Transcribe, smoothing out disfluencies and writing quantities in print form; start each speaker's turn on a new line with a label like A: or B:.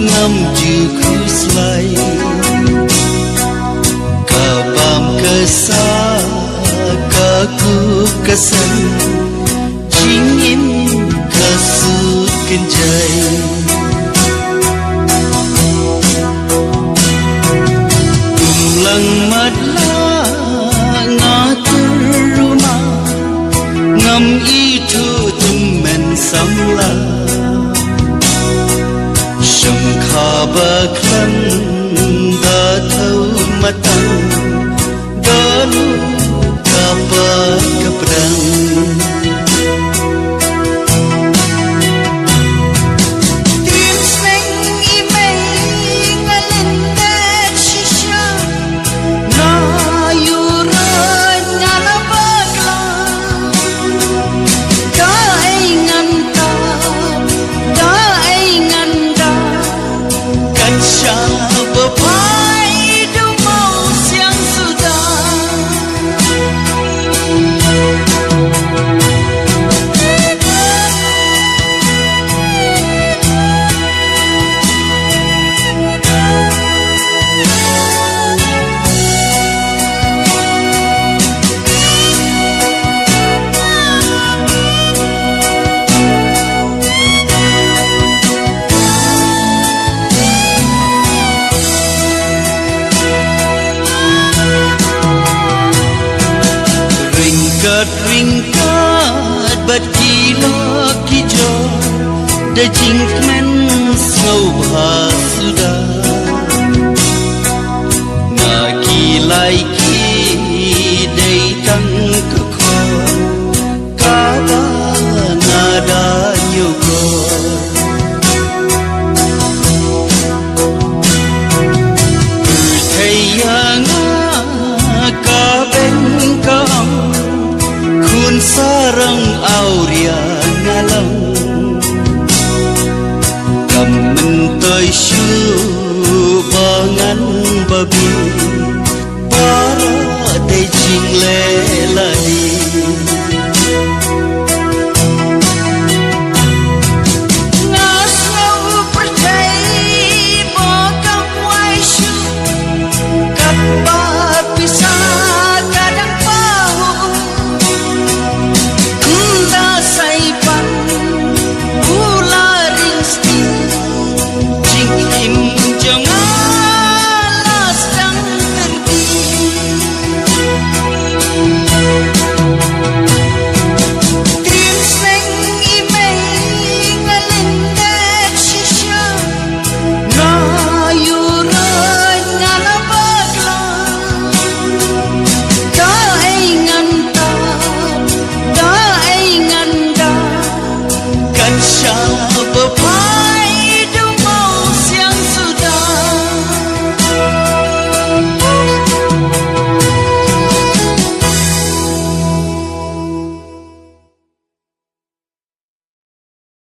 A: ngam ju khuslai ka bam kesa ka ku kesan jingin kasut kenjai kumlang madla ngatur rumah ngam itu tumen samla sham khaba khan da thau matang dalu kapa kaprang ringkat bat kilo kijo da jingmen sau bha sudah na ki lai ki dei tang